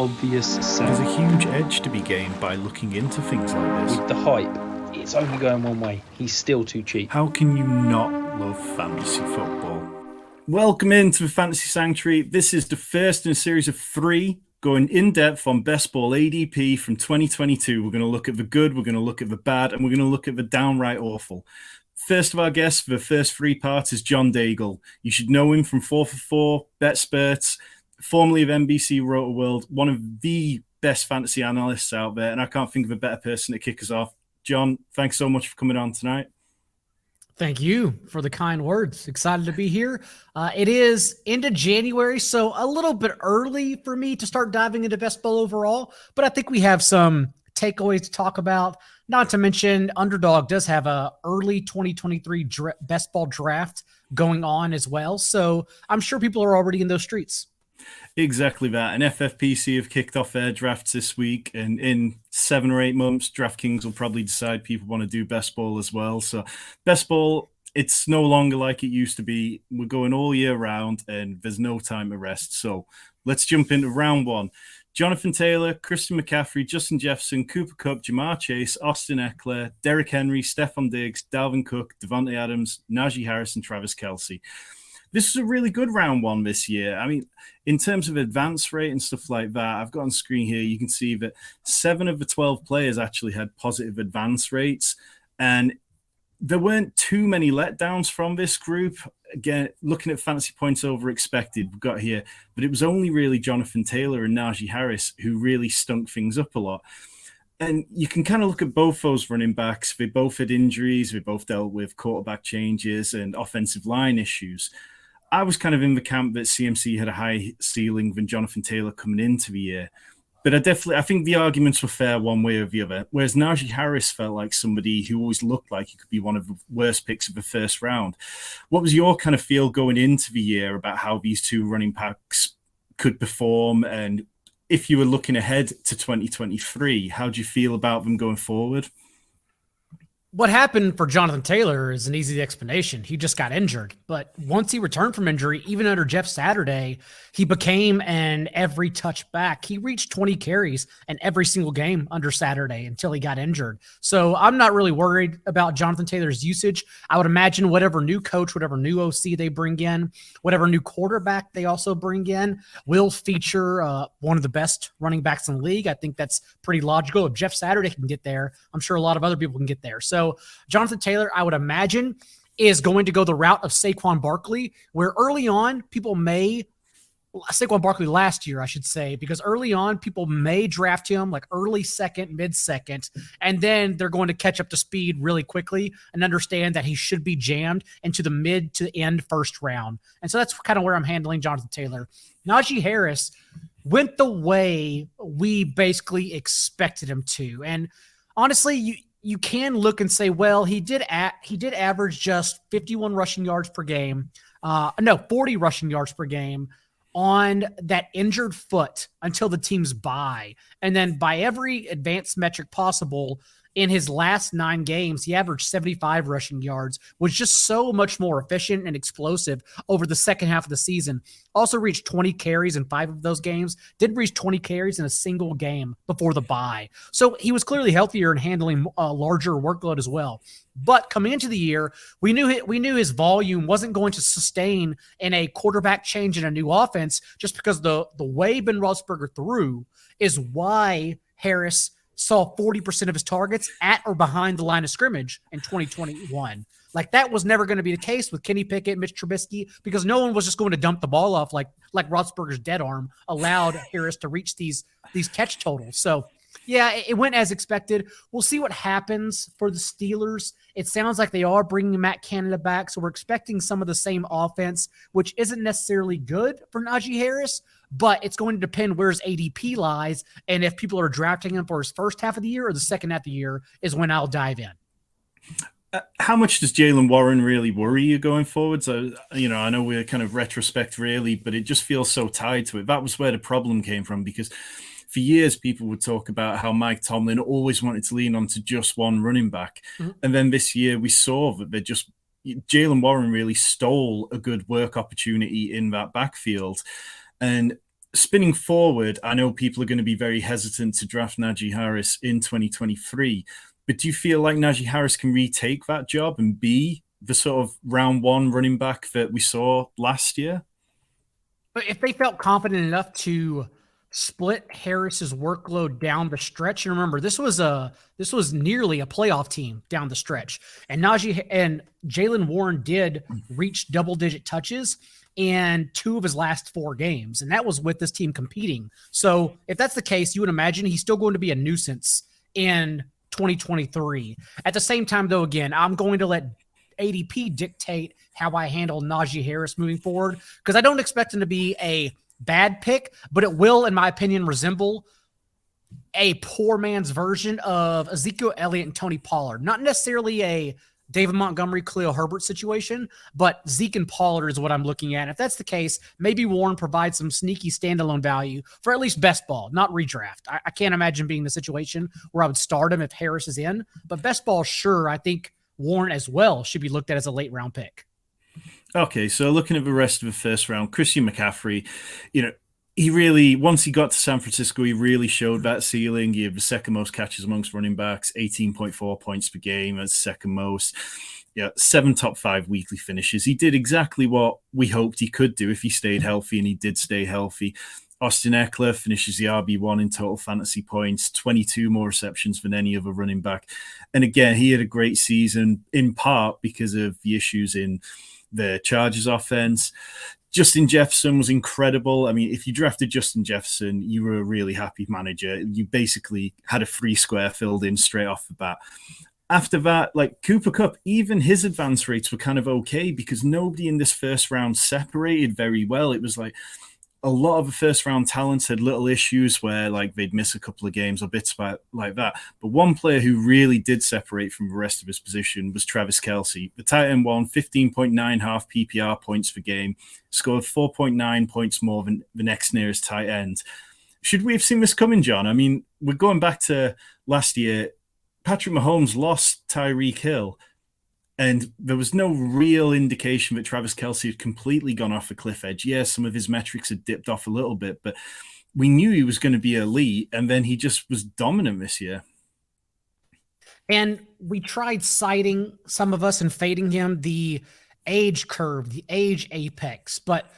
obvious sell. There's a huge edge to be gained by looking into things like this. With the hype, it's only going one way. He's still too cheap. How can you not love fantasy football? Welcome into the Fantasy Sanctuary. This is the first in a series of 3 going in depth on best ball ADP from 2022. We're going to look at the good, we're going to look at the bad, and we're going to look at the downright awful. First of our guests for the first 3 parts is John Daigle. You should know him from 4for4, Betsperts, formerly of NBC Roto World, one of the best fantasy analysts out there, and I can't think of a better person to kick us off. John, thanks so much for coming on tonight. Thank you for the kind words. Excited to be here. It is into January, so a little bit early for me to start diving into best ball overall, but I think we have some takeaways to talk about. Not to mention, Underdog does have a early 2023 best ball draft going on as well, so I'm sure people are already in those streets. Exactly that. And FFPC have kicked off their drafts this week, and in 7 or 8 months, DraftKings will probably decide people want to do best ball as well. So best ball, it's no longer like it used to be. We're going all year round, and there's no time to rest. So let's jump into round 1. Jonathan Taylor, Christian McCaffrey, Justin Jefferson, Cooper Kupp, Jamar Chase, Austin Eckler, Derrick Henry, Stephon Diggs, Dalvin Cook, Devontae Adams, Najee Harris, and Travis Kelce. This is a really good round 1 this year. I mean, in terms of advance rate and stuff like that, I've got on screen here, you can see that 7 of the 12 players actually had positive advance rates. And there weren't too many letdowns from this group. Again, looking at fantasy points over expected, we've got here, but it was only really Jonathan Taylor and Najee Harris who really stunk things up a lot. And you can kind of look at both those running backs. They both had injuries. They both dealt with quarterback changes and offensive line issues. I was kind of in the camp that CMC had a high ceiling than Jonathan Taylor coming into the year. But I think the arguments were fair one way or the other. Whereas Najee Harris felt like somebody who always looked like he could be one of the worst picks of the first round. What was your kind of feel going into the year about how these 2 running backs could perform? And if you were looking ahead to 2023, how do you feel about them going forward? What happened for Jonathan Taylor is an easy explanation. He just got injured. But once he returned from injury, even under Jeff Saturday, he became an every touch back. He reached 20 carries in every single game under Saturday until he got injured. So I'm not really worried about Jonathan Taylor's usage. I would imagine whatever new coach, whatever new OC they bring in, whatever new quarterback they also bring in will feature one of the best running backs in the league. I think that's pretty logical. If Jeff Saturday can get there, I'm sure a lot of other people can get there. So Jonathan Taylor, I would imagine, is going to go the route of Saquon Barkley, where early on Saquon Barkley last year, I should say, because early on people may draft him like early second, mid-second, and then they're going to catch up to speed really quickly and understand that he should be jammed into the mid to end first round. And so that's kind of where I'm handling Jonathan Taylor. Najee Harris went the way we basically expected him to. And honestly, you can look and say, well, he did average just 51 rushing yards per game. 40 rushing yards per game on that injured foot until the team's bye. And then by every advanced metric possible, in his last 9 games, he averaged 75 rushing yards, was just so much more efficient and explosive over the second half of the season. Also reached 20 carries in 5 of those games. Didn't reach 20 carries in a single game before the bye. So he was clearly healthier and handling a larger workload as well. But coming into the year, we knew his volume wasn't going to sustain in a quarterback change in a new offense, just because the way Ben Roethlisberger threw is why Harris saw 40% of his targets at or behind the line of scrimmage in 2021. Like, that was never going to be the case with Kenny Pickett, Mitch Trubisky, because no one was just going to dump the ball off like Roethlisberger's dead arm allowed Harris to reach these catch totals. So, yeah, it went as expected. We'll see what happens for the Steelers. It sounds like they are bringing Matt Canada back, so we're expecting some of the same offense, which isn't necessarily good for Najee Harris, but it's going to depend where his ADP lies, and if people are drafting him for his first half of the year or the second half of the year is when I'll dive in. How much does Jaylen Warren really worry you going forward? So, I know we're kind of retrospect really, but it just feels so tied to it. That was where the problem came from, because for years, people would talk about how Mike Tomlin always wanted to lean onto just one running back. Mm-hmm. And then this year we saw that Jaylen Warren really stole a good work opportunity in that backfield. And spinning forward, I know people are going to be very hesitant to draft Najee Harris in 2023, but do you feel like Najee Harris can retake that job and be the sort of round one running back that we saw last year? But if they felt confident enough to split Harris's workload down the stretch, and remember, this was nearly a playoff team down the stretch, and Najee and Jaylen Warren did reach double-digit touches in 2 of his last 4 games, and that was with this team competing. So if that's the case, you would imagine he's still going to be a nuisance in 2023. At the same time, though, again, I'm going to let ADP dictate how I handle Najee Harris moving forward, because I don't expect him to be a bad pick, but it will, in my opinion, resemble a poor man's version of Ezekiel Elliott and Tony Pollard. Not necessarily a David Montgomery, Khalil Herbert situation, but Zeke and Pollard is what I'm looking at. If that's the case, maybe Warren provides some sneaky standalone value for at least best ball, not redraft. I can't imagine being the situation where I would start him if Harris is in, but best ball, sure, I think Warren as well should be looked at as a late round pick. Okay, so looking at the rest of the first round, Christian McCaffrey, he really, once he got to San Francisco, he really showed that ceiling. He had the second most catches amongst running backs, 18.4 points per game as second most. 7 top 5 weekly finishes. He did exactly what we hoped he could do if he stayed healthy, and he did stay healthy. Austin Eckler finishes the RB1 in total fantasy points, 22 more receptions than any other running back. And again, he had a great season, in part because of the issues in the Chargers offense. Justin Jefferson was incredible. I mean, if you drafted Justin Jefferson, you were a really happy manager. You basically had a free square filled in straight off the bat. After that, like Cooper Kupp, even his advance rates were kind of okay because nobody in this first round separated very well. It was like a lot of the first round talents had little issues where like they'd miss a couple of games or bits like that. But one player who really did separate from the rest of his position was Travis Kelce. The tight end won 15.9 half PPR points per game, scored 4.9 points more than the next nearest tight end. Should we have seen this coming, John? I mean, we're going back to last year. Patrick Mahomes lost Tyreek Hill, and there was no real indication that Travis Kelce had completely gone off a cliff edge. Yes, some of his metrics had dipped off a little bit, but we knew he was going to be elite, and then he just was dominant this year. And we tried citing, some of us, and fading him the age curve, the age apex. But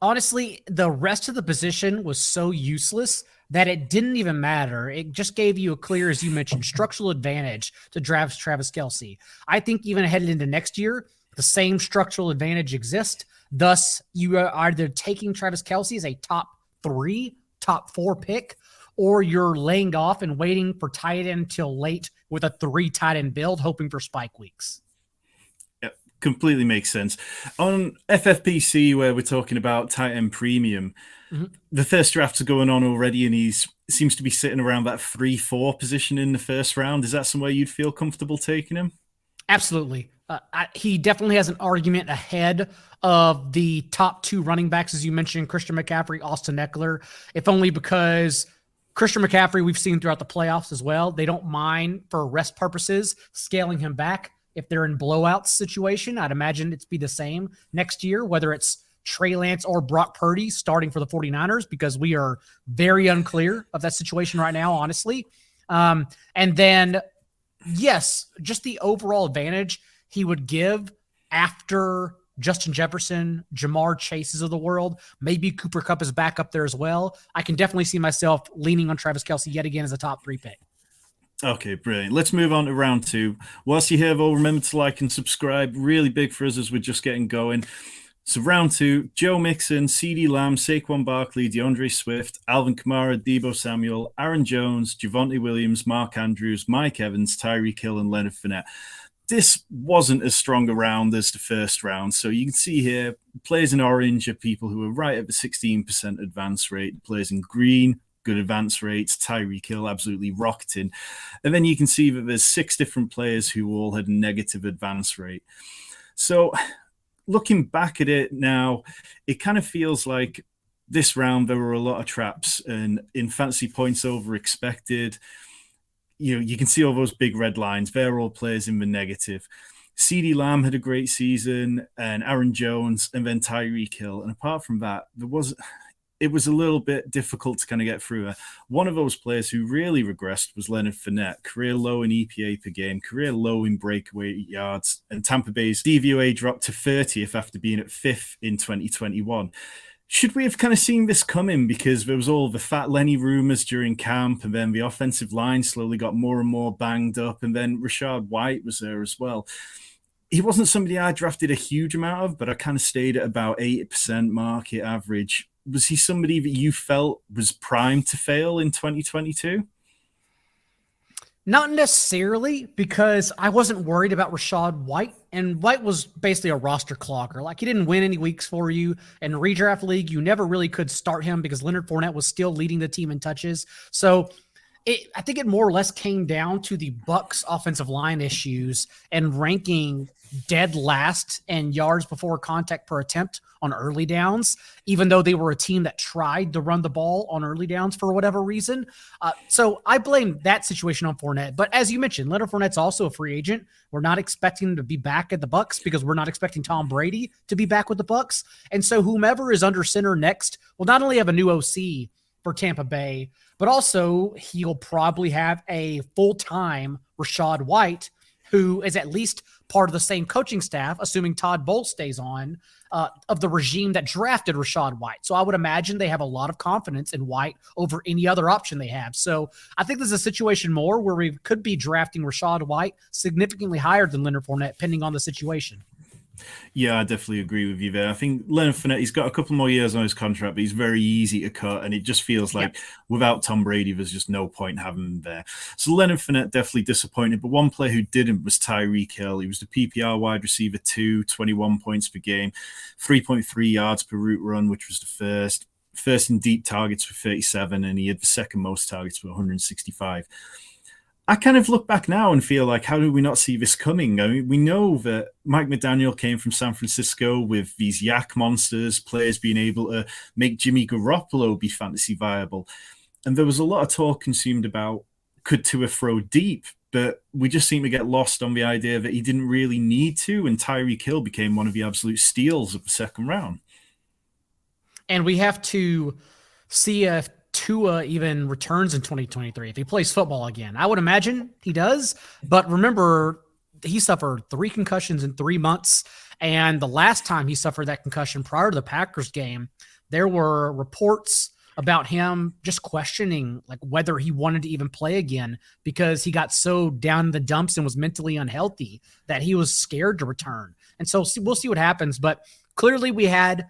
honestly, the rest of the position was so useless that it didn't even matter. It just gave you a clear, as you mentioned, structural advantage to draft Travis Kelce. I think even headed into next year, the same structural advantage exists. Thus, you are either taking Travis Kelce as a top 3, top 4 pick, or you're laying off and waiting for tight end till late with a 3 tight end build, hoping for spike weeks. Completely makes sense. On FFPC, where we're talking about tight end premium, the first drafts are going on already, and he seems to be sitting around that 3-4 position in the first round. Is that somewhere you'd feel comfortable taking him? Absolutely. He definitely has an argument ahead of the top 2 running backs, as you mentioned, Christian McCaffrey, Austin Eckler, if only because Christian McCaffrey, we've seen throughout the playoffs as well, they don't mind, for rest purposes, scaling him back. If they're in blowout situation, I'd imagine it's be the same next year, whether it's Trey Lance or Brock Purdy starting for the 49ers, because we are very unclear of that situation right now, honestly. And then, yes, just the overall advantage he would give after Justin Jefferson, Jamar Chases of the world, maybe Cooper Kupp is back up there as well. I can definitely see myself leaning on Travis Kelce yet again as a top 3 pick. Okay, brilliant. Let's move on to round 2. Whilst you're here, though, remember to like and subscribe. Really big for us as we're just getting going. So round 2, Joe Mixon, CeeDee Lamb, Saquon Barkley, DeAndre Swift, Alvin Kamara, Deebo Samuel, Aaron Jones, Javonte Williams, Mark Andrews, Mike Evans, Tyreek Hill, and Leonard Fournette. This wasn't as strong a round as the first round. So you can see here, players in orange are people who are right at the 16% advance rate. Players in green, good advance rates. Tyreek Hill absolutely rocked in. And then you can see that there's 6 different players who all had negative advance rate. So looking back at it now, it kind of feels like this round there were a lot of traps, and in fantasy points over expected, you can see all those big red lines. They're all players in the negative. CeeDee Lamb had a great season, and Aaron Jones, and then Tyreek Hill. And apart from that, it was a little bit difficult to kind of get through. One of those players who really regressed was Leonard Fournette, career low in EPA per game, career low in breakaway yards, and Tampa Bay's DVOA dropped to 30th after being at 5th in 2021. Should we have kind of seen this coming, because there was all the Fat Lenny rumors during camp, and then the offensive line slowly got more and more banged up, and then Rachaad White was there as well. He wasn't somebody I drafted a huge amount of, but I kind of stayed at about 80% market average. Was he somebody that you felt was primed to fail in 2022? Not necessarily, because I wasn't worried about Rachaad White, and White was basically a roster clogger. Like, he didn't win any weeks for you. In the redraft league, you never really could start him because Leonard Fournette was still leading the team in touches. So I think it more or less came down to the Bucs offensive line issues and ranking dead last in yards before contact per attempt on early downs, even though they were a team that tried to run the ball on early downs for whatever reason. So I blame that situation on Fournette. But as you mentioned, Leonard Fournette's also a free agent. We're not expecting him to be back at the Bucs because we're not expecting Tom Brady to be back with the Bucs. And so whomever is under center next will not only have a new OC for Tampa Bay, but also he'll probably have a full-time Rachaad White, who is at least part of the same coaching staff, assuming Todd Bowles stays on, of the regime that drafted Rachaad White. So I would imagine they have a lot of confidence in White over any other option they have. So I think there's a situation more where we could be drafting Rachaad White significantly higher than Leonard Fournette, depending on the situation. Yeah, I definitely agree with you there. I think Leonard Fournette, he's got a couple more years on his contract, but he's very easy to cut, and it just feels like without Tom Brady, there's just no point having him there. So Leonard Fournette definitely disappointed, but one player who didn't was Tyreek Hill. He was the PPR wide receiver 2, 21 points per game, 3.3 yards per route run, which was the first in deep targets with 37, and he had the second most targets with 165. I kind of look back now and feel like, how did we not see this coming? I mean, we know that Mike McDaniel came from San Francisco with these yak monsters, players being able to make Jimmy Garoppolo be fantasy viable. And there was a lot of talk consumed about, could Tua throw deep? But we just seem to get lost on the idea that he didn't really need to, and Tyreek Hill became one of the absolute steals of the second round. And we have to see if Tua even returns in 2023, if he plays football again. I would imagine he does, but remember, he suffered 3 concussions in 3 months, and the last time he suffered that concussion prior to the Packers game, there were reports about him just questioning like whether he wanted to even play again because he got so down in the dumps and was mentally unhealthy that he was scared to return. And so we'll see what happens, but clearly we had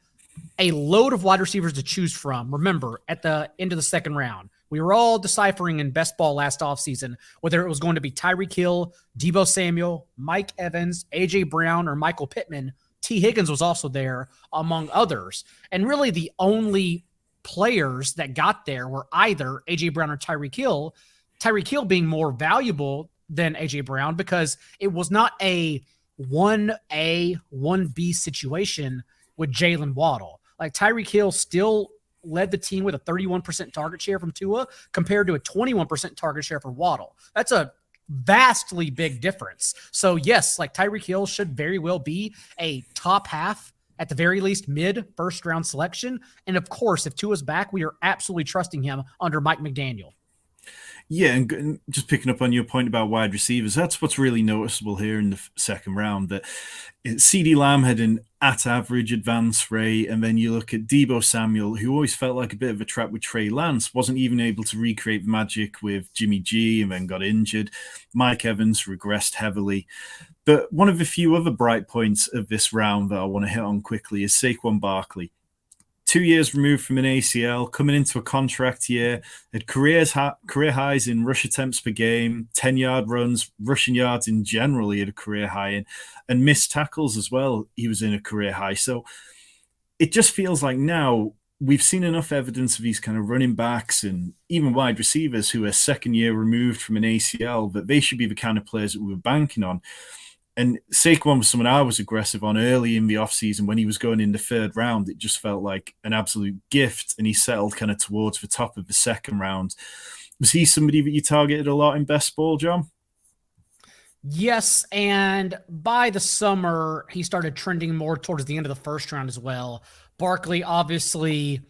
a load of wide receivers to choose from. Remember, at the end of the second round, we were all deciphering in best ball last offseason whether it was going to be Tyreek Hill, Deebo Samuel, Mike Evans, A.J. Brown, or Michael Pittman. T. Higgins was also there, among others. And really the only players that got there were either A.J. Brown or Tyreek Hill being more valuable than A.J. Brown because it was not a 1A, 1B situation with Jalen Waddle. Like, Tyreek Hill still led the team with a 31% target share from Tua compared to a 21% target share for Waddle. That's a vastly big difference. So yes, like, Tyreek Hill should very well be a top half, at the very least mid first round selection. And of course, if Tua's back, we are absolutely trusting him under Mike McDaniel. Yeah, and just picking up on your point about wide receivers, that's what's really noticeable here in the second round, that CeeDee Lamb had an at-average advance rate, and then you look at Deebo Samuel, who always felt like a bit of a trap with Trey Lance, wasn't even able to recreate the magic with Jimmy G and then got injured. Mike Evans regressed heavily. But one of the few other bright points of this round that I want to hit on quickly is Saquon Barkley. 2 years removed from an ACL, coming into a contract year, had career highs in rush attempts per game, 10-yard runs, rushing yards in general, he had a career high in, and missed tackles as well, he was in a career high. So it just feels like now we've seen enough evidence of these kind of running backs and even wide receivers who are second year removed from an ACL that they should be the kind of players that we were banking on. And Saquon was someone I was aggressive on early in the offseason when he was going in the third round. It just felt like an absolute gift, and he settled kind of towards the top of the second round. Was he somebody that you targeted a lot in best ball, John? Yes, and by the summer, he started trending more towards the end of the first round as well. Barkley obviously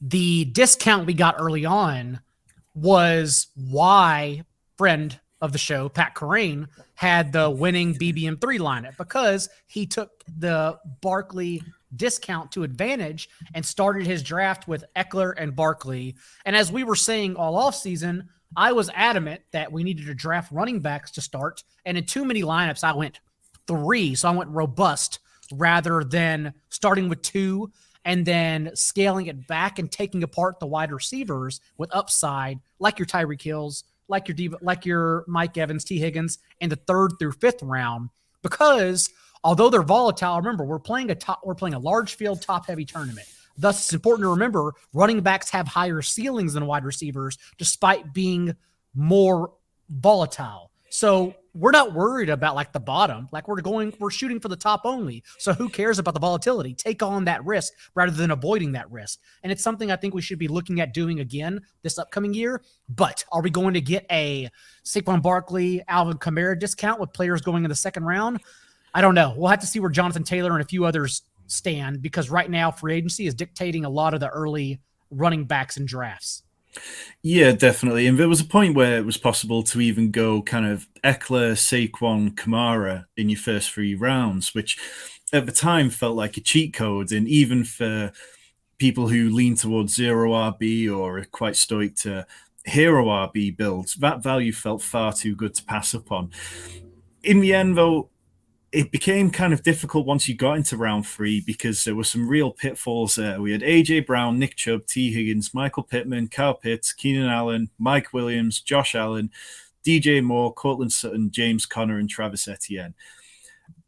the discount we got early on was why friend of the show, Pat Corrane, had the winning BBM3 lineup, because he took the Barkley discount to advantage and started his draft with Eckler and Barkley. And as we were saying all offseason, I was adamant that we needed to draft running backs to start. And in too many lineups, I went 3. So I went robust rather than starting with 2 and then scaling it back and taking apart the wide receivers with upside, like your Tyreek Hills, like your Mike Evans, T. Higgins, in the 3rd through 5th round. Because although they're volatile, remember, we're playing a large field, top heavy tournament. Thus, it's important to remember running backs have higher ceilings than wide receivers, despite being more volatile. So we're not worried about like the bottom. Like we're shooting for the top only. So who cares about the volatility? Take on that risk rather than avoiding that risk. And it's something I think we should be looking at doing again this upcoming year. But are we going to get a Saquon Barkley, Alvin Kamara discount with players going in the 2nd round? I don't know. We'll have to see where Jonathan Taylor and a few others stand, because right now free agency is dictating a lot of the early running backs and drafts. Yeah, definitely. And there was a point where it was possible to even go kind of Eckler, Saquon, Kamara in your first 3 rounds, which at the time felt like a cheat code. And even for people who lean towards 0 RB or are quite stoic to hero RB builds, that value felt far too good to pass up on. In the end, though, it became kind of difficult once you got into round 3, because there were some real pitfalls there. We had AJ Brown, Nick Chubb, T. Higgins, Michael Pittman, Kyle Pitts, Keenan Allen, Mike Williams, Josh Allen, DJ Moore, Cortland Sutton, James Conner, and Travis Etienne.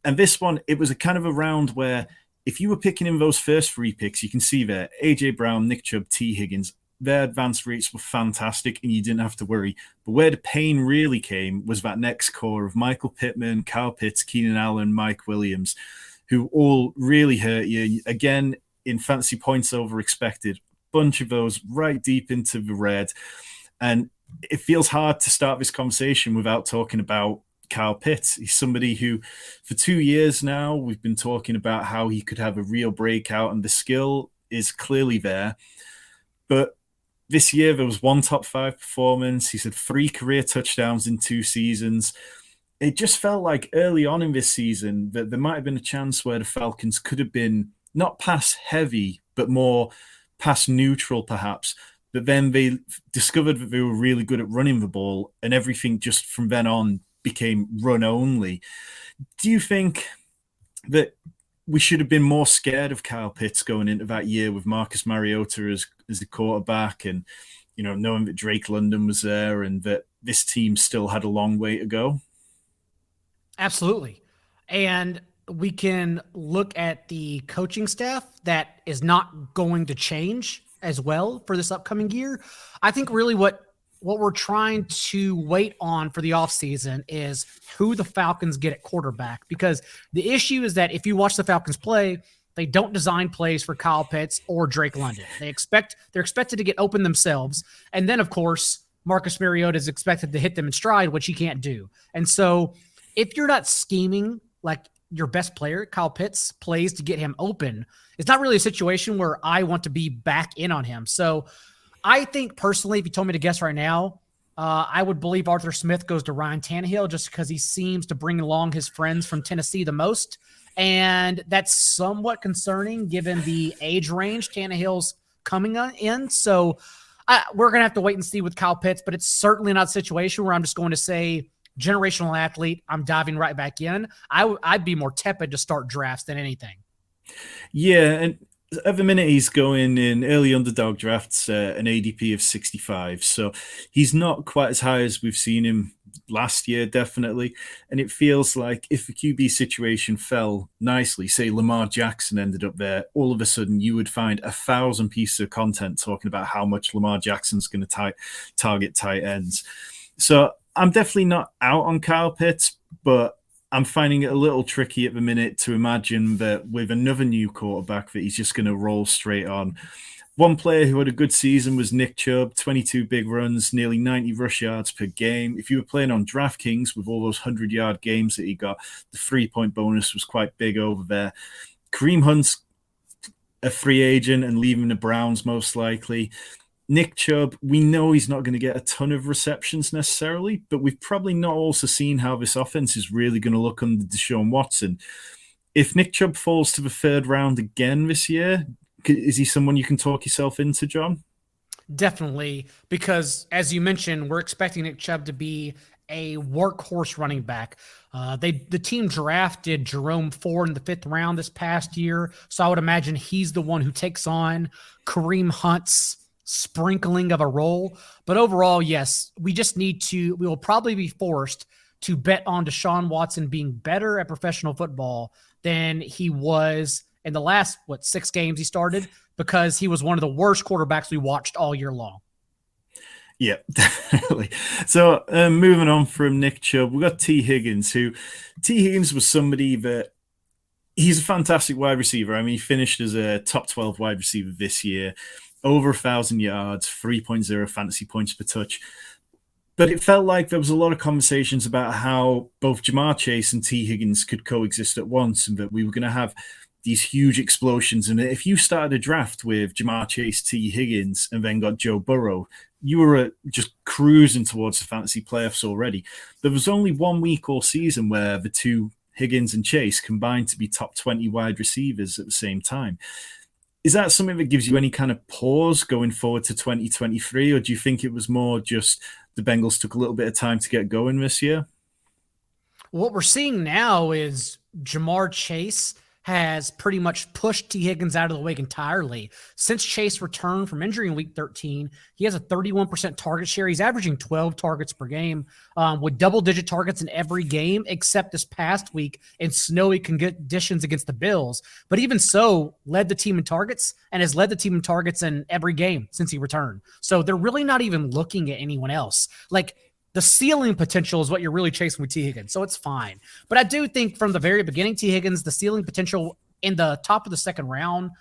And this one, it was a kind of a round where if you were picking in those first 3 picks, you can see there, AJ Brown, Nick Chubb, T. Higgins, their advance rates were fantastic and you didn't have to worry. But where the pain really came was that next core of Michael Pittman, Kyle Pitts, Keenan Allen, Mike Williams, who all really hurt you. Again, in fantasy points over expected, bunch of those right deep into the red. And it feels hard to start this conversation without talking about Kyle Pitts. He's somebody who, for 2 years now, we've been talking about how he could have a real breakout, and the skill is clearly there. But this year, there was 1 top 5 performance. He's had 3 career touchdowns in 2 seasons. It just felt like early on in this season that there might have been a chance where the Falcons could have been not pass heavy, but more pass neutral, perhaps. But then they discovered that they were really good at running the ball, and everything just from then on became run only. Do you think that we should have been more scared of Kyle Pitts going into that year with Marcus Mariota as the quarterback, and knowing that Drake London was there and that this team still had a long way to go? Absolutely. And we can look at the coaching staff that is not going to change as well for this upcoming year. I think really what we're trying to wait on for the offseason is who the Falcons get at quarterback, because the issue is that if you watch the Falcons play, they don't design plays for Kyle Pitts or Drake London. They're expected to get open themselves. And then, of course, Marcus Mariota is expected to hit them in stride, which he can't do. And so if you're not scheming like your best player, Kyle Pitts, plays to get him open, it's not really a situation where I want to be back in on him. So I think personally, if you told me to guess right now, I would believe Arthur Smith goes to Ryan Tannehill just because he seems to bring along his friends from Tennessee the most. And that's somewhat concerning given the age range Tannehill's coming in. So we're going to have to wait and see with Kyle Pitts, but it's certainly not a situation where I'm just going to say generational athlete, I'm diving right back in. I'd be more tepid to start drafts than anything. Yeah, and at the minute, he's going in early underdog drafts, an ADP of 65. So he's not quite as high as we've seen him last year, definitely. And it feels like if the QB situation fell nicely, say Lamar Jackson ended up there, all of a sudden you would find 1,000 pieces of content talking about how much Lamar Jackson's going to target tight ends. So I'm definitely not out on Kyle Pitts, but I'm finding it a little tricky at the minute to imagine that with another new quarterback that he's just going to roll straight on. One player who had a good season was Nick Chubb, 22 big runs, nearly 90 rush yards per game. If you were playing on DraftKings with all those 100-yard games that he got, the 3-point bonus was quite big over there. Kareem Hunt's a free agent and leaving the Browns most likely. Nick Chubb, we know he's not going to get a ton of receptions necessarily, but we've probably not also seen how this offense is really going to look under Deshaun Watson. If Nick Chubb falls to the 3rd round again this year, is he someone you can talk yourself into, John? Definitely, because as you mentioned, we're expecting Nick Chubb to be a workhorse running back. The team drafted Jerome Ford in the 5th round this past year, so I would imagine he's the one who takes on Kareem Hunt's sprinkling of a role. But overall, yes, we will probably be forced to bet on Deshaun Watson being better at professional football than he was in the last, 6 games he started, because he was one of the worst quarterbacks we watched all year long. Yeah, definitely. So moving on from Nick Chubb, we've got T. Higgins, was somebody that he's a fantastic wide receiver. I mean, he finished as a top 12 wide receiver this year, over 1,000 yards, 3.0 fantasy points per touch. But it felt like there was a lot of conversations about how both Jamar Chase and T. Higgins could coexist at once, and that we were going to have these huge explosions. And if you started a draft with Jamar Chase, T. Higgins, and then got Joe Burrow, you were just cruising towards the fantasy playoffs already. There was only 1 week all season where the two, Higgins and Chase, combined to be top 20 wide receivers at the same time. Is that something that gives you any kind of pause going forward to 2023, or do you think it was more just the Bengals took a little bit of time to get going this year? What we're seeing now is Jamar Chase has pretty much pushed T. Higgins out of the way entirely. Since Chase returned from injury in week 13, he has a 31% target share. He's averaging 12 targets per game, with double-digit targets in every game except this past week in snowy conditions against the Bills. But even so, led the team in targets and has led the team in targets in every game since he returned. So they're really not even looking at anyone else. Like, the ceiling potential is what you're really chasing with T. Higgins, so it's fine. But I do think from the very beginning, T. Higgins, the ceiling potential in the top of the 2nd round,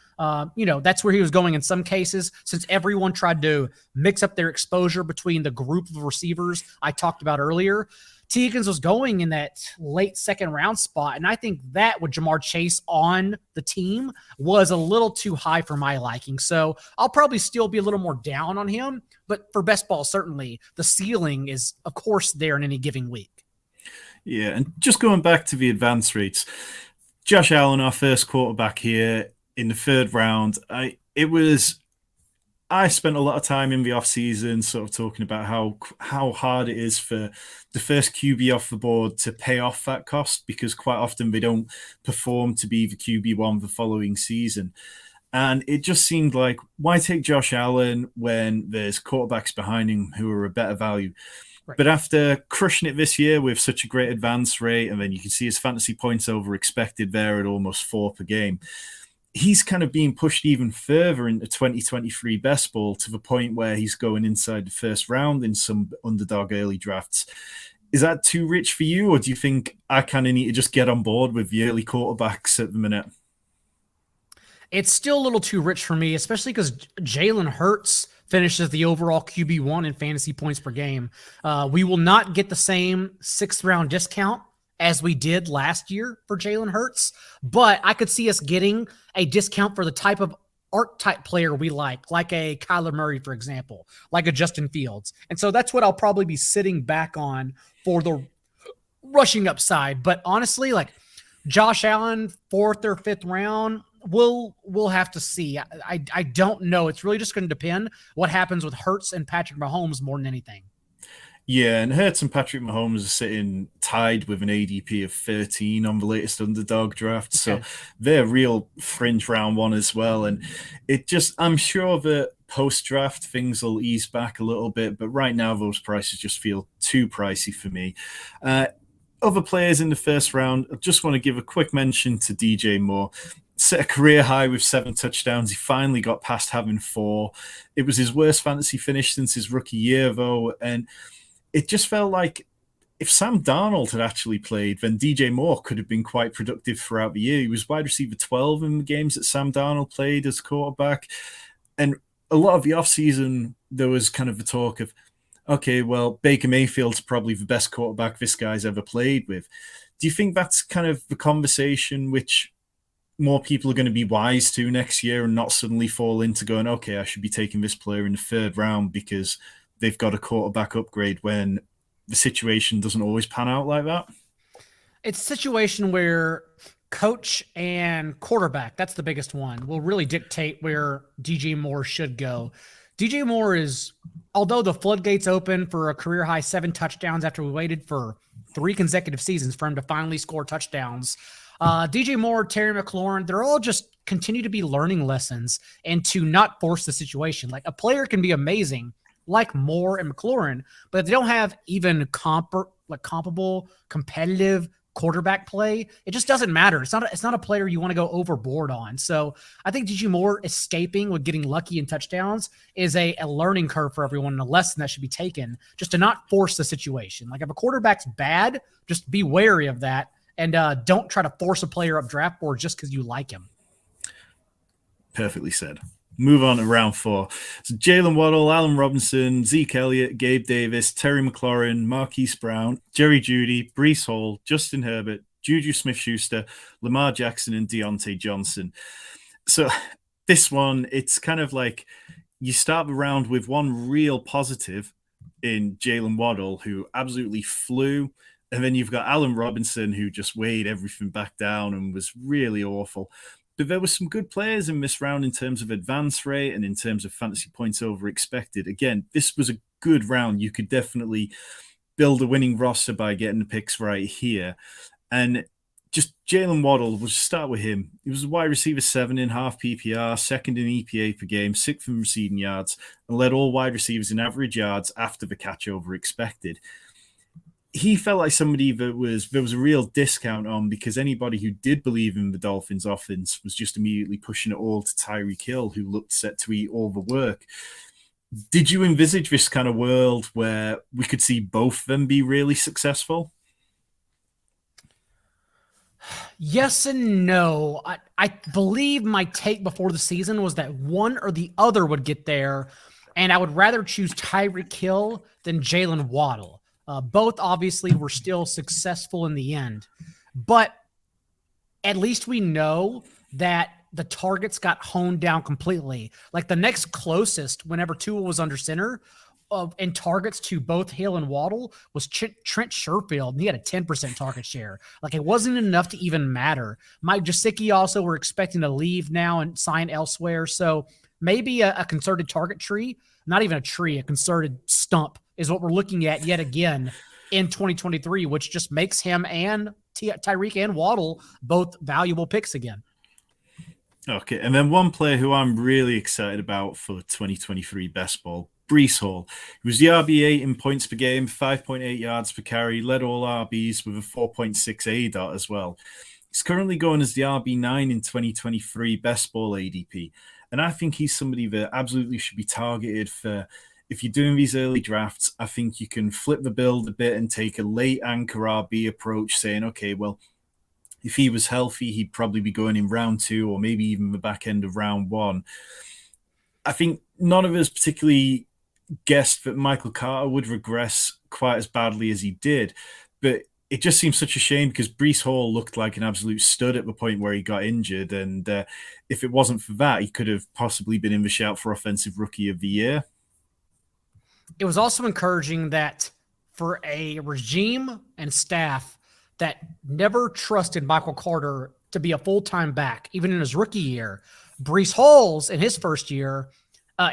that's where he was going in some cases, since everyone tried to mix up their exposure between the group of receivers I talked about earlier. T. Higgins was going in that late 2nd round spot, and I think that with Jamar Chase on the team was a little too high for my liking. So I'll probably still be a little more down on him, but for best ball, certainly the ceiling is, of course, there in any given week. Yeah, and just going back to the advance rates, Josh Allen, our first quarterback here in the 3rd round, I spent a lot of time in the offseason sort of talking about how hard it is for the first QB off the board to pay off that cost, because quite often they don't perform to be the QB1 the following season. And it just seemed like, why take Josh Allen when there's quarterbacks behind him who are a better value? Right. But after crushing it this year with such a great advance rate, and then you can see his fantasy points over expected there at almost 4 per game, he's kind of being pushed even further into 2023 best ball, to the point where he's going inside the 1st round in some underdog early drafts. Is that too rich for you, or do you think I kind of need to just get on board with the early quarterbacks at the minute? It's still a little too rich for me, especially because Jalen Hurts finishes the overall QB1 in fantasy points per game. We will not get the same 6th round discount as we did last year for Jalen Hurts, but I could see us getting a discount for the type of archetype player we like a Kyler Murray, for example, like a Justin Fields. And so that's what I'll probably be sitting back on for the rushing upside. But honestly, like Josh Allen, 4th or 5th round, we'll have to see. I don't know. It's really just going to depend what happens with Hurts and Patrick Mahomes more than anything. Yeah, and Hurts and Patrick Mahomes are sitting tied with an ADP of 13 on the latest underdog draft. So they're real fringe round one as well. And I'm sure that post-draft things will ease back a little bit, but right now those prices just feel too pricey for me. Other players in the 1st round, I just want to give a quick mention to DJ Moore. Set a career high with 7 touchdowns. He finally got past having 4. It was his worst fantasy finish since his rookie year, though, and it just felt like if Sam Darnold had actually played, then DJ Moore could have been quite productive throughout the year. He was wide receiver 12 in the games that Sam Darnold played as quarterback. And a lot of the offseason, there was kind of the talk of, okay, well, Baker Mayfield's probably the best quarterback this guy's ever played with. Do you think that's kind of the conversation which more people are going to be wise to next year and not suddenly fall into going, okay, I should be taking this player in the third round because they've got a quarterback upgrade when the situation doesn't always pan out like that? It's a situation where coach and quarterback, that's the biggest one, will really dictate where DJ Moore should go. DJ Moore is, although the floodgates open for a career high 7 touchdowns after we waited for 3 consecutive seasons for him to finally score touchdowns, DJ Moore, Terry McLaurin, they're all just continue to be learning lessons and to not force the situation. Like, a player can be amazing like Moore and McLaurin, but if they don't have even comparable competitive quarterback play, it just doesn't matter. It's not a player you want to go overboard on. So I think DJ Moore escaping with getting lucky in touchdowns is a learning curve for everyone and a lesson that should be taken, just to not force the situation. Like, if a quarterback's bad, just be wary of that. And don't try to force a player up draft board just because you like him. Perfectly said. Move on to round 4. So Jalen Waddle, Allen Robinson, Zeke Elliott, Gabe Davis, Terry McLaurin, Marquise Brown, Jerry Jeudy, Breece Hall, Justin Herbert, Juju Smith-Schuster, Lamar Jackson, and Deontay Johnson. So this one, it's kind of like you start the round with one real positive in Jalen Waddle, who absolutely flew. And then you've got Allen Robinson, who just weighed everything back down and was really awful. But there were some good players in this round in terms of advance rate and in terms of fantasy points over expected. Again, this was a good round. You could definitely build a winning roster by getting the picks right here. And just Jalen Waddle, we'll just start with him. He was a wide receiver 7 in half PPR, 2nd in EPA per game, 6th in receiving yards, and led all wide receivers in average yards after the catch over expected. He felt like somebody that there was a real discount on, because anybody who did believe in the Dolphins offense was just immediately pushing it all to Tyreek Hill, who looked set to eat all the work. Did you envisage this kind of world where we could see both of them be really successful? Yes and no. I believe my take before the season was that one or the other would get there, and I would rather choose Tyreek Hill than Jalen Waddle. Both obviously were still successful in the end, but at least we know that the targets got honed down completely. Like, the next closest, whenever Tua was under center, in targets to both Hill and Waddle was Trent Sherfield, and he had a 10% target share. Like, it wasn't enough to even matter. Mike Gesicki also were expecting to leave now and sign elsewhere, so maybe a concerted target tree, not even a tree, a concerted stump is what we're looking at yet again in 2023, which just makes him and Tyreek and Waddle both valuable picks again. Okay, and then one player who I'm really excited about for 2023 best ball, Breece Hall. He was the RB8 in points per game, 5.8 yards per carry, led all RBs with a 4.6 ADOT as well. He's currently going as the RB9 in 2023 best ball ADP. And I think he's somebody that absolutely should be targeted for, if you're doing these early drafts, I think you can flip the build a bit and take a late anchor RB approach, saying, okay, well, if he was healthy, he'd probably be going in round 2 or maybe even the back end of round 1. I think none of us particularly guessed that Michael Carter would regress quite as badly as he did, but it just seems such a shame because Breece Hall looked like an absolute stud at the point where he got injured, and if it wasn't for that, he could have possibly been in the shout for Offensive Rookie of the Year. It was also encouraging that for a regime and staff that never trusted Michael Carter to be a full-time back, even in his rookie year, Breece Hall's in his first year,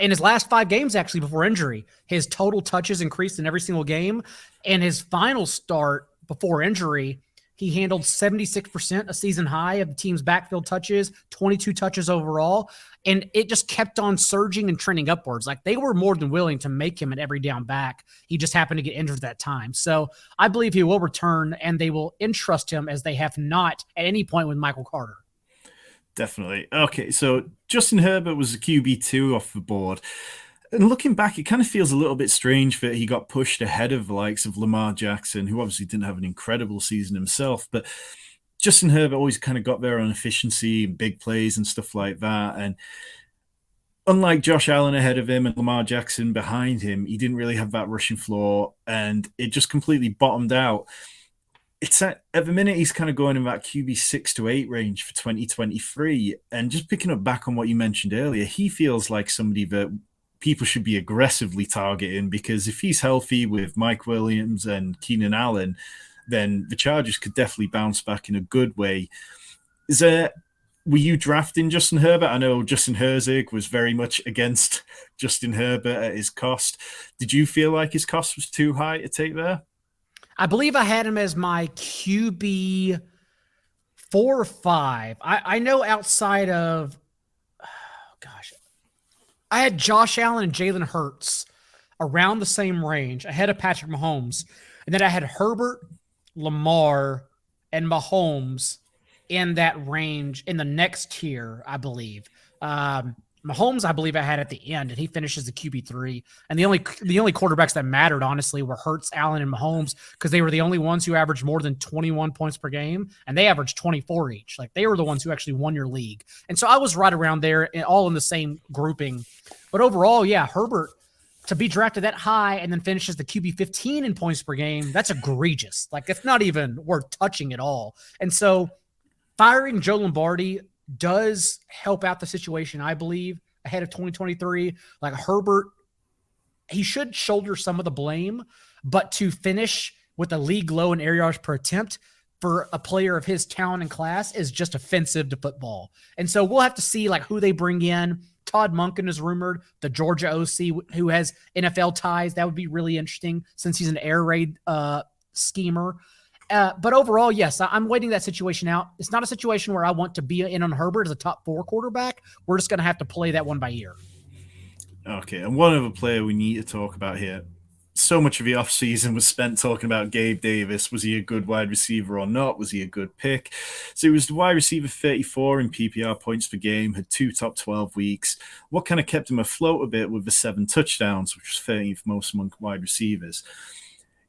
in his last 5 games actually before injury, his total touches increased in every single game, and his final start before injury, he handled 76%, a season high of the team's backfield touches, 22 touches overall. And it just kept on surging and trending upwards. Like, they were more than willing to make him an every down back. He just happened to get injured at that time. So I believe he will return, and they will entrust him as they have not at any point with Michael Carter. Definitely. Okay, so Justin Herbert was a QB2 off the board. And looking back, it kind of feels a little bit strange that he got pushed ahead of the likes of Lamar Jackson, who obviously didn't have an incredible season himself. But Justin Herbert always kind of got there on efficiency, big plays and stuff like that. And unlike Josh Allen ahead of him and Lamar Jackson behind him, he didn't really have that rushing floor, and it just completely bottomed out. it's at the minute he's kind of going in that QB 6 to 8 range for 2023. And just picking up back on what you mentioned earlier, he feels like somebody that people should be aggressively targeting, because if he's healthy with Mike Williams and Keenan Allen, then the Chargers could definitely bounce back in a good way. Were you drafting Justin Herbert? I know Justin Herzig was very much against Justin Herbert at his cost. Did you feel like his cost was too high to take there? I believe I had him as my QB 4 or 5. I know outside of, I had Josh Allen and Jalen Hurts around the same range ahead of Patrick Mahomes. And then I had Herbert, Lamar, and Mahomes in that range in the next tier, I believe. Mahomes, I believe I had at the end, and he finishes the QB3. And the only quarterbacks that mattered, honestly, were Hurts, Allen, and Mahomes, because they were the only ones who averaged more than 21 points per game, and they averaged 24 each. Like, they were the ones who actually won your league. And so I was right around there, all in the same grouping. But overall, yeah, Herbert, to be drafted that high and then finishes the QB 15 in points per game, that's egregious. Like, it's not even worth touching at all. And so firing Joe Lombardi does help out the situation, I believe, ahead of 2023. Like, Herbert, he should shoulder some of the blame, but to finish with a league low in air yards per attempt for a player of his talent and class is just offensive to football. And so we'll have to see like who they bring in. Todd Monken is rumored, the Georgia OC who has NFL ties. That would be really interesting since he's an air raid schemer. But overall, yes, I'm waiting that situation out. It's not a situation where I want to be in on Herbert as a top 4 quarterback. We're just going to have to play that one by ear. Okay, and one other player we need to talk about here. So much of the offseason was spent talking about Gabe Davis. Was he a good wide receiver or not? Was he a good pick? So he was the wide receiver 34 in PPR points per game, had 2 top 12 weeks. What kind of kept him afloat a bit with the 7 touchdowns, which was 13th most among wide receivers.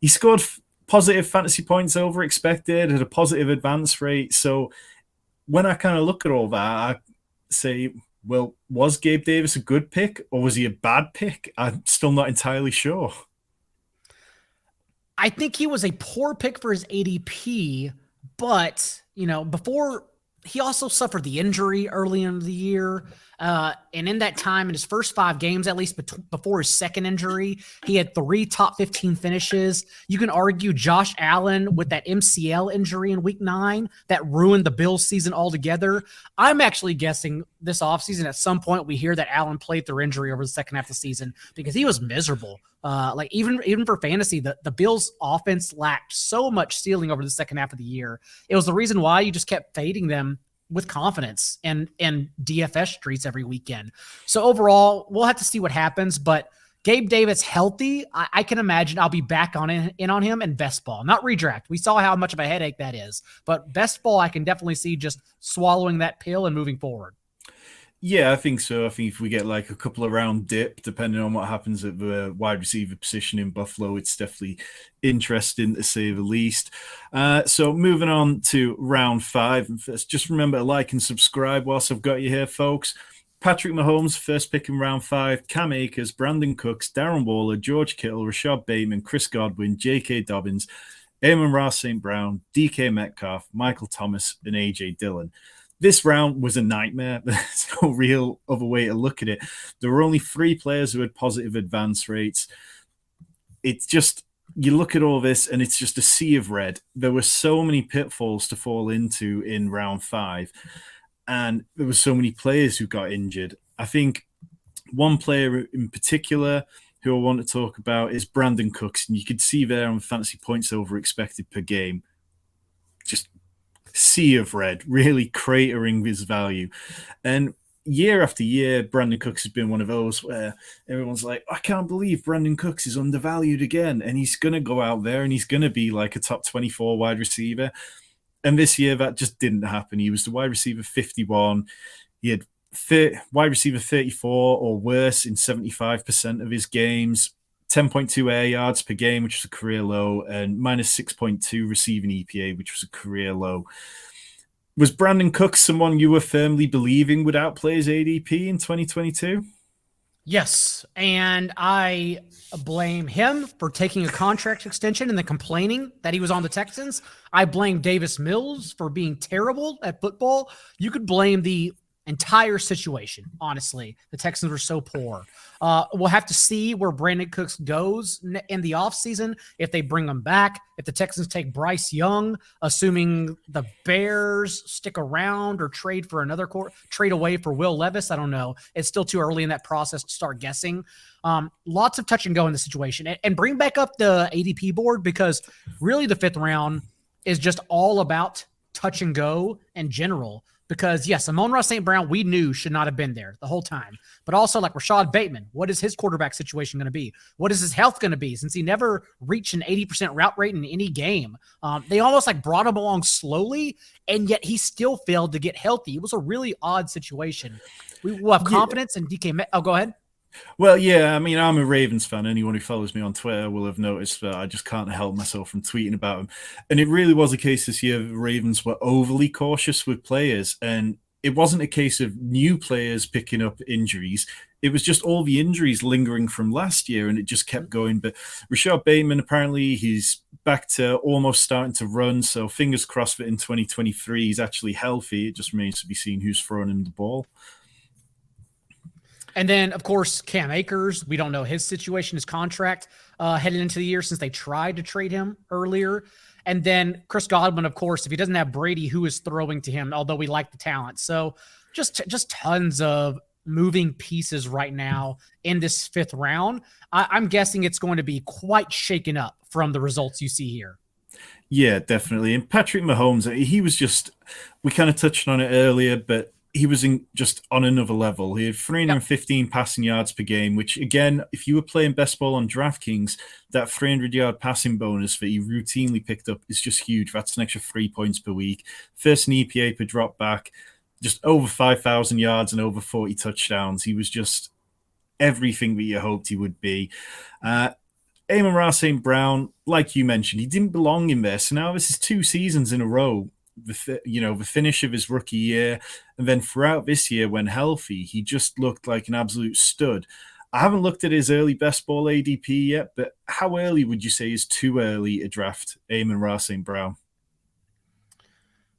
He scored positive fantasy points over expected, had a positive advance rate. So when I kind of look at all that, I say, well, was Gabe Davis a good pick or was he a bad pick? I'm still not entirely sure. I think he was a poor pick for his ADP, but, before he also suffered the injury early in the year. And in that time, in his first 5 games, at least before his second injury, he had 3 top 15 finishes. You can argue Josh Allen with that MCL injury in week 9 that ruined the Bills season altogether. I'm actually guessing this offseason at some point we hear that Allen played through injury over the second half of the season because he was miserable. Even for fantasy, the Bills offense lacked so much ceiling over the second half of the year. It was the reason why you just kept fading them with confidence and DFS streets every weekend. So overall, we'll have to see what happens, but Gabe Davis healthy, I can imagine I'll be back in on him in best ball, not redraft. We saw how much of a headache that is, but best ball, I can definitely see just swallowing that pill and moving forward. Yeah, I think so. I think if we get like a couple of round dip, depending on what happens at the wide receiver position in Buffalo, it's definitely interesting to say the least. So moving on to round 5. And first, just remember to like and subscribe whilst I've got you here, folks. Patrick Mahomes, first pick in round 5. Cam Akers, Brandon Cooks, Darren Waller, George Kittle, Rashad Bateman, Chris Godwin, J.K. Dobbins, Amon-Ra St. Brown, D.K. Metcalf, Michael Thomas, and A.J. Dillon. This round was a nightmare. There's no real other way to look at it. There were only 3 players who had positive advance rates. It's just, you look at all this and it's just a sea of red. There were so many pitfalls to fall into in round 5. And there were so many players who got injured. I think one player in particular who I want to talk about is Brandon Cooks. And you could see there on fantasy points over expected per game. Just sea of red, really cratering his value. And year after year, Brandon Cooks has been one of those where everyone's like, I can't believe Brandon Cooks is undervalued again. And he's going to go out there and he's going to be like a top 24 wide receiver. And this year, that just didn't happen. He was the wide receiver 51. He had wide receiver 34 or worse in 75% of his games. 10.2 air yards per game, which was a career low, and minus 6.2 receiving EPA, which was a career low. Was Brandon Cooks someone you were firmly believing would outplay his ADP in 2022? Yes, and I blame him for taking a contract extension and then complaining that he was on the Texans. I blame Davis Mills for being terrible at football. You could blame the entire situation, honestly. The Texans were so poor. We'll have to see where Brandon Cooks goes in the offseason, if they bring him back, if the Texans take Bryce Young, assuming the Bears stick around or trade for trade away for Will Levis. I don't know. It's still too early in that process to start guessing. Lots of touch and go in the situation. And bring back up the ADP board, because really the 5th round is just all about touch and go in general. Because yes, Amon-Ra St. Brown, we knew should not have been there the whole time. But also like Rashad Bateman, what is his quarterback situation going to be? What is his health going to be, since he never reached an 80% route rate in any game? They almost like brought him along slowly, and yet he still failed to get healthy. It was a really odd situation. We will have confidence in DK. Oh, go ahead. Well, yeah, I mean, I'm a Ravens fan. Anyone who follows me on Twitter will have noticed that I just can't help myself from tweeting about him. And it really was a case this year the Ravens were overly cautious with players. And it wasn't a case of new players picking up injuries. It was just all the injuries lingering from last year, and it just kept going. But Rashad Bateman, apparently, he's back to almost starting to run. So fingers crossed that in 2023, he's actually healthy. It just remains to be seen who's throwing him the ball. And then, of course, Cam Akers, we don't know his situation, his contract headed into the year, since they tried to trade him earlier. And then Chris Godwin, of course, if he doesn't have Brady, who is throwing to him, although we like the talent. So just tons of moving pieces right now in this 5th round. I'm guessing it's going to be quite shaken up from the results you see here. Yeah, definitely. And Patrick Mahomes, he was just, we kind of touched on it earlier, but he was just on another level. He had 315 passing yards per game, which, again, if you were playing best ball on DraftKings, that 300-yard passing bonus that he routinely picked up is just huge. That's an extra 3 points per week. First in EPA per drop back, just over 5,000 yards and over 40 touchdowns. He was just everything that you hoped he would be. Amon-Ra St. Brown, like you mentioned, he didn't belong in there. So now this is 2 seasons in a row. The finish of his rookie year, and then throughout this year, when healthy, he just looked like an absolute stud. I haven't looked at his early best ball ADP yet, but how early would you say is too early to draft Amon-Ra St. Brown?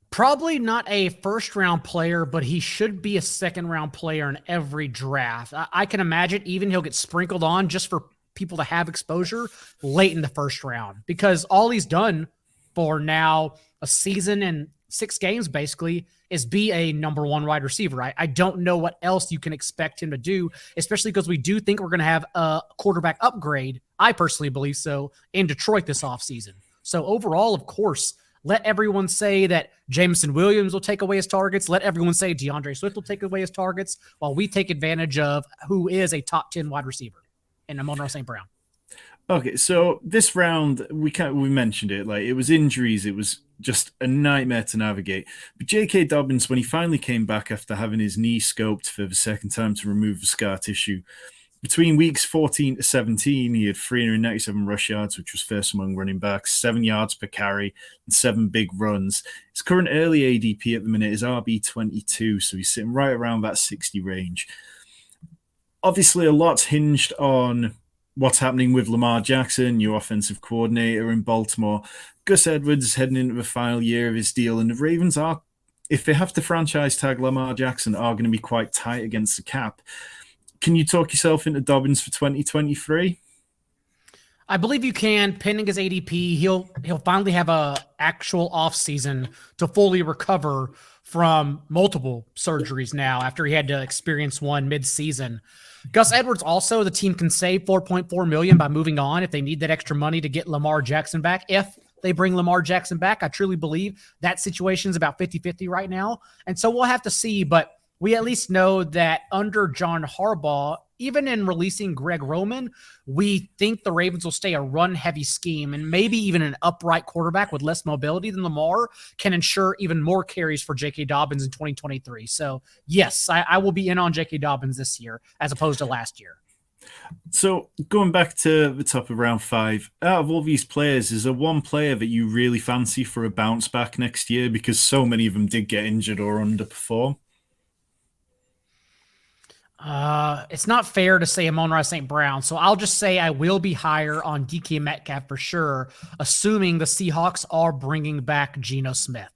Probably not a first-round player, but he should be a second-round player in every draft. I can imagine even he'll get sprinkled on just for people to have exposure late in the first round, because all he's done for now a season and 6 games basically is be a number 1 wide receiver. I don't know what else you can expect him to do, especially because we do think we're going to have a quarterback upgrade. I personally believe so in Detroit this offseason. So overall, of course, let everyone say that Jameson Williams will take away his targets. Let everyone say DeAndre Swift will take away his targets, while we take advantage of who is a top 10 wide receiver in Amon-Ra St. Brown. Okay, so this round, we mentioned it, like it was injuries, it was just a nightmare to navigate. But J.K. Dobbins, when he finally came back after having his knee scoped for the second time to remove the scar tissue, between weeks 14 to 17, he had 397 rush yards, which was first among running backs, 7 yards per carry, and 7 big runs. His current early ADP at the minute is RB22, so he's sitting right around that 60 range. Obviously, a lot's hinged on what's happening with Lamar Jackson, new offensive coordinator in Baltimore. Gus Edwards is heading into the final year of his deal, and the Ravens are, if they have to franchise tag Lamar Jackson, are going to be quite tight against the cap. Can you talk yourself into Dobbins for 2023? I believe you can, pending his ADP. He'll finally have a actual offseason to fully recover from multiple surgeries now, after he had to experience one mid-season. Gus Edwards also, the team can save $4.4 million by moving on if they need that extra money to get Lamar Jackson back. If they bring Lamar Jackson back, I truly believe that situation is about 50-50 right now. And so we'll have to see, but we at least know that under John Harbaugh, even in releasing Greg Roman, we think the Ravens will stay a run-heavy scheme, and maybe even an upright quarterback with less mobility than Lamar can ensure even more carries for J.K. Dobbins in 2023. So, yes, I will be in on J.K. Dobbins this year as opposed to last year. So, going back to the top of round 5, out of all these players, is there one player that you really fancy for a bounce back next year, because so many of them did get injured or underperform? It's not fair to say Amon-Ra St. Brown, so I'll just say I will be higher on DK Metcalf for sure, assuming the Seahawks are bringing back Geno Smith.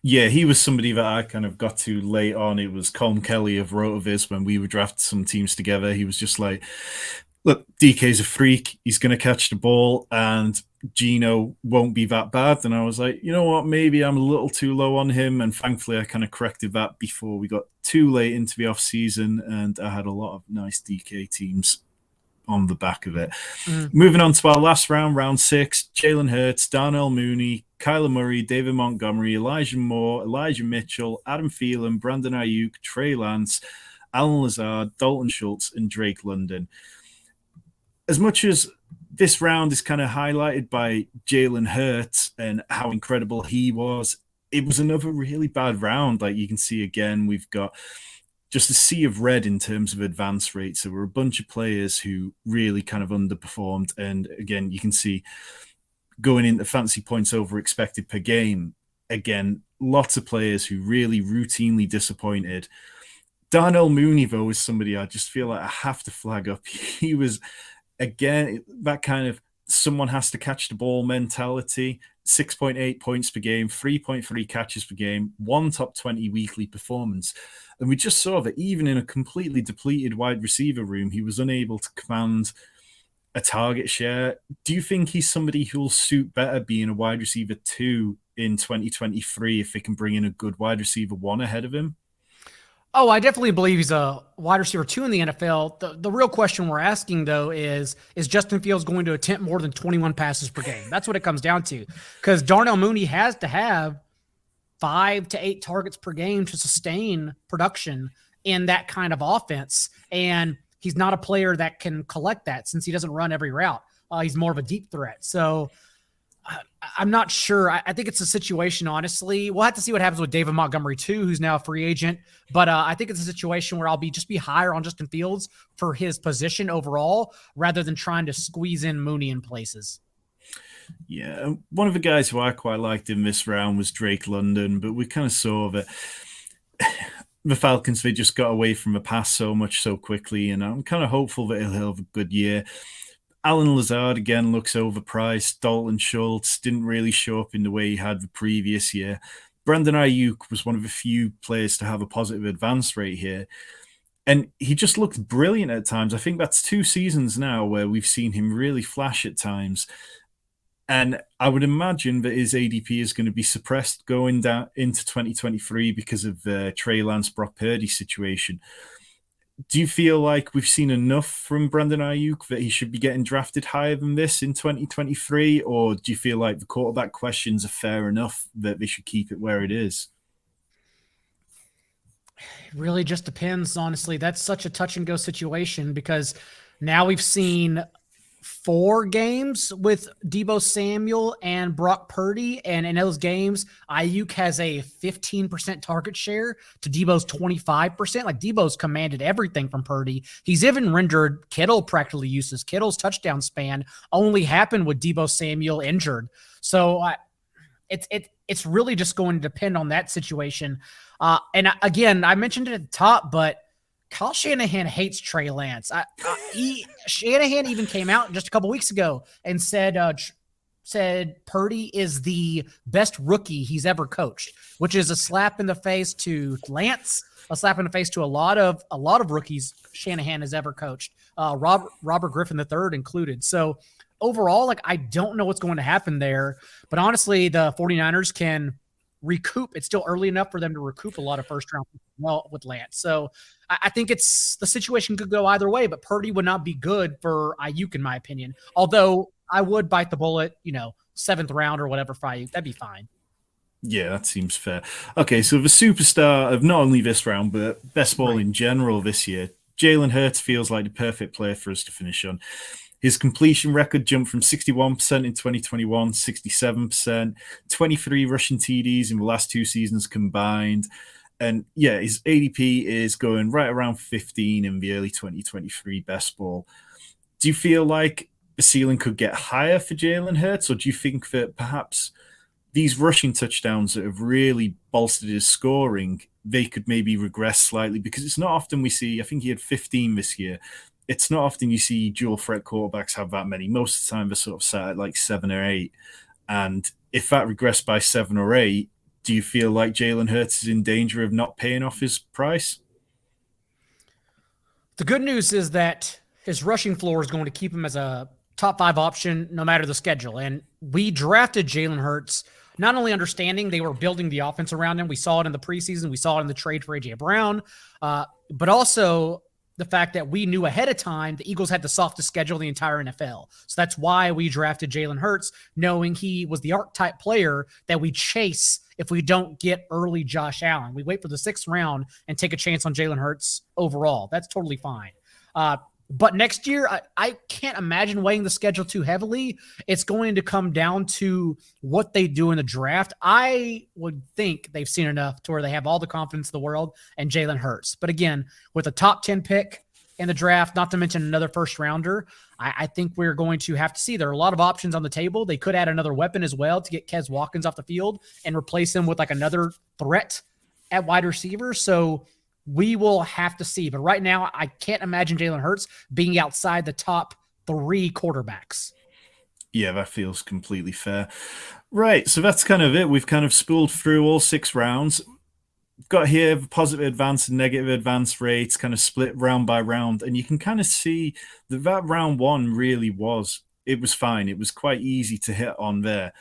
Yeah, he was somebody that I kind of got to late on. It was Colin Kelly of Rotoviz when we would draft some teams together. He was just like, look, DK's a freak. He's going to catch the ball, and Geno won't be that bad. And I was like, you know what? Maybe I'm a little too low on him. And thankfully, I kind of corrected that before we got too late into the offseason, and I had a lot of nice DK teams on the back of it. Moving on to our last round, round 6, Jalen Hurts, Darnell Mooney, Kyler Murray, David Montgomery, Elijah Moore, Elijah Mitchell, Adam Thielen, Brandon Ayuk, Trey Lance, Alan Lazard, Dalton Schultz, and Drake London. As much as this round is kind of highlighted by Jalen Hurts and how incredible he was, it was another really bad round. Like you can see again, we've got just a sea of red in terms of advance rates. There were a bunch of players who really kind of underperformed. And again, you can see going into fantasy points over expected per game, again, lots of players who really routinely disappointed. Darnell Mooney, though, is somebody I just feel like I have to flag up. He was, again, that kind of someone has to catch the ball mentality. 6.8 points per game, 3.3 catches per game, 1 top 20 weekly performance. And we just saw that even in a completely depleted wide receiver room, he was unable to command a target share. Do you think he's somebody who'll suit better being a wide receiver 2 in 2023 if they can bring in a good wide receiver 1 ahead of him? Oh, I definitely believe he's a wide receiver 2 in the NFL. The real question we're asking, though, is Justin Fields going to attempt more than 21 passes per game? That's what it comes down to. Because Darnell Mooney has to have 5 to 8 targets per game to sustain production in that kind of offense. And he's not a player that can collect that since he doesn't run every route. He's more of a deep threat. So I'm not sure. I think it's a situation, honestly. We'll have to see what happens with David Montgomery, too, who's now a free agent. But I think it's a situation where I'll be higher on Justin Fields for his position overall rather than trying to squeeze in Mooney in places. Yeah, one of the guys who I quite liked in this round was Drake London, but we kind of saw that the Falcons, they just got away from the pass so much so quickly, and I'm kind of hopeful that he'll have a good year. Alan Lazard, again, looks overpriced. Dalton Schultz didn't really show up in the way he had the previous year. Brandon Ayuk was one of the few players to have a positive advance rate here. And he just looked brilliant at times. I think that's 2 seasons now where we've seen him really flash at times. And I would imagine that his ADP is going to be suppressed going down into 2023 because of the Trey Lance, Brock Purdy situation. Do you feel like we've seen enough from Brandon Ayuk that he should be getting drafted higher than this in 2023? Or do you feel like the quarterback questions are fair enough that they should keep it where it is? It really just depends, honestly. That's such a touch and go situation because now we've seen 4 games with Deebo Samuel and Brock Purdy. And in those games, Ayuk has a 15% target share to Deebo's 25%. Like Deebo's commanded everything from Purdy. He's even rendered Kittle practically useless. Kittle's touchdown span only happened with Deebo Samuel injured. So it's really just going to depend on that situation. And again, I mentioned it at the top, but Kyle Shanahan hates Trey Lance. Shanahan even came out just a couple weeks ago and said Purdy is the best rookie he's ever coached, which is a slap in the face to Lance, a slap in the face to a lot of rookies Shanahan has ever coached, Robert Griffin III included. So overall, like I don't know what's going to happen there, but honestly, the 49ers can recoup. It's still early enough for them to recoup a lot of first round with Lance. So I think the situation could go either way, but Purdy would not be good for Ayuk, in my opinion. Although I would bite the bullet, 7th round or whatever for Ayuk. That'd be fine. Yeah, that seems fair. Okay, so the superstar of not only this round, but best ball in general this year, Jalen Hurts feels like the perfect player for us to finish on. His completion record jumped from 61% in 2021, 67%, 23 rushing TDs in the last 2 seasons combined. And yeah, his ADP is going right around 15 in the early 2023 best ball. Do you feel like the ceiling could get higher for Jalen Hurts, or do you think that perhaps these rushing touchdowns that have really bolstered his scoring, they could maybe regress slightly, because it's not often we see, I think he had 15 this year. It's not often you see dual threat quarterbacks have that many. Most of the time they're sort of sat at like 7 or 8. And if that regressed by 7 or 8, do you feel like Jalen Hurts is in danger of not paying off his price? The good news is that his rushing floor is going to keep him as a top 5 option no matter the schedule. And we drafted Jalen Hurts not only understanding they were building the offense around him. We saw it in the preseason. We saw it in the trade for A.J. Brown. But also the fact that we knew ahead of time the Eagles had the softest schedule in the entire NFL. So that's why we drafted Jalen Hurts, knowing he was the archetype player that we chase if we don't get early Josh Allen. We wait for the 6th round and take a chance on Jalen Hurts overall. That's totally fine. But next year, I can't imagine weighing the schedule too heavily. It's going to come down to what they do in the draft. I would think they've seen enough to where they have all the confidence in the world and Jalen Hurts. But again, with a top 10 pick in the draft, not to mention another first rounder, I think we're going to have to see. There are a lot of options on the table. They could add another weapon as well to get Kez Watkins off the field and replace him with like another threat at wide receiver. So we will have to see. But right now, I can't imagine Jalen Hurts being outside the top 3 quarterbacks. Yeah, that feels completely fair. Right, so that's kind of it. We've kind of spooled through all 6 rounds. We've got here positive advance and negative advance rates kind of split round by round. And you can kind of see that round 1 really was fine. It was quite easy to hit on there.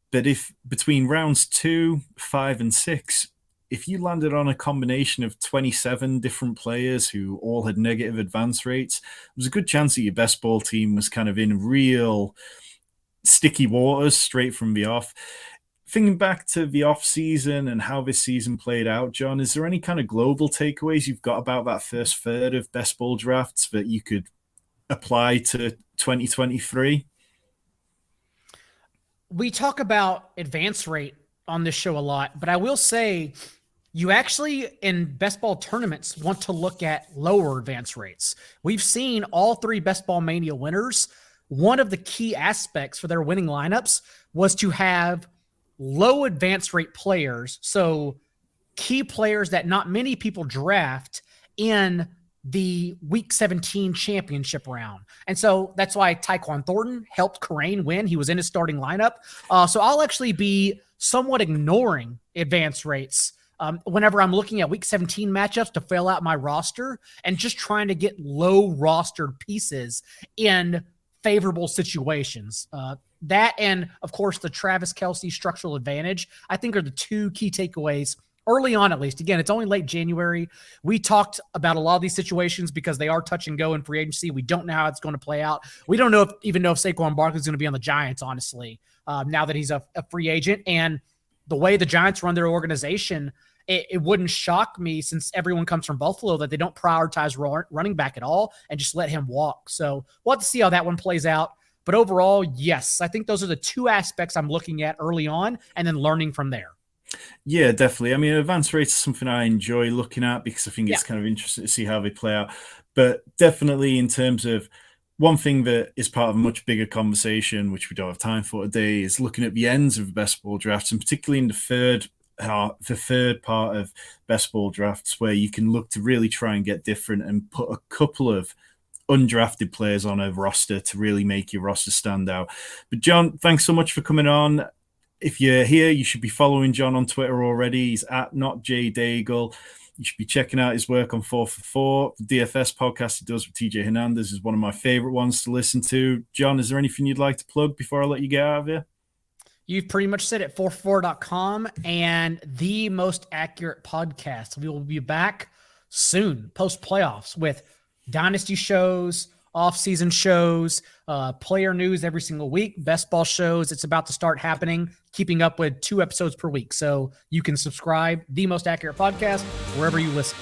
But if between rounds 2, 5, and 6, if you landed on a combination of 27 different players who all had negative advance rates, there's a good chance that your best ball team was kind of in real sticky waters straight from the off. Thinking back to the off season and how this season played out, John, is there any kind of global takeaways you've got about that first third of best ball drafts that you could apply to 2023? We talk about advance rate on this show a lot, but I will say you actually, in best ball tournaments, want to look at lower advance rates. We've seen all 3 Best Ball Mania winners. One of the key aspects for their winning lineups was to have low advance rate players. So key players that not many people draft in the week 17 championship round. And so that's why Tyquan Thornton helped Kerrane win. He was in his starting lineup. So I'll actually be somewhat ignoring advance rates whenever I'm looking at week 17 matchups to fill out my roster and just trying to get low rostered pieces in favorable situations. That and, of course, the Travis Kelce structural advantage, I think, are the 2 key takeaways early on, at least. Again, it's only late January. We talked about a lot of these situations because they are touch and go in free agency. We don't know how it's going to play out. We don't know even know if Saquon Barkley is going to be on the Giants, honestly, now that he's a free agent. And the way the Giants run their organization, it wouldn't shock me, since everyone comes from Buffalo, that they don't prioritize running back at all and just let him walk. So we'll have to see how that one plays out. But overall, yes, I think those are the 2 aspects I'm looking at early on and then learning from there. Yeah, definitely. I mean, advance rates is something I enjoy looking at because I think it's kind of interesting to see how they play out. But definitely in terms of one thing that is part of a much bigger conversation, which we don't have time for today, is looking at the ends of best ball drafts, and particularly in the third part of best ball drafts, where you can look to really try and get different and put a couple of undrafted players on a roster to really make your roster stand out. But John, thanks so much for coming on. If you're here, you should be following John on Twitter already. He's at @NotJDaigle. You should be checking out his work on 4 for 4. The DFS podcast he does with TJ Hernandez is one of my favorite ones to listen to. John, is there anything you'd like to plug before I let you get out of here? You've pretty much said it. 4for4.com and the most accurate podcast. We will be back soon, post playoffs, with dynasty shows, off-season shows, player news every single week, best ball shows. It's about to start happening, keeping up with 2 episodes per week. So you can subscribe, the most accurate podcast, wherever you listen.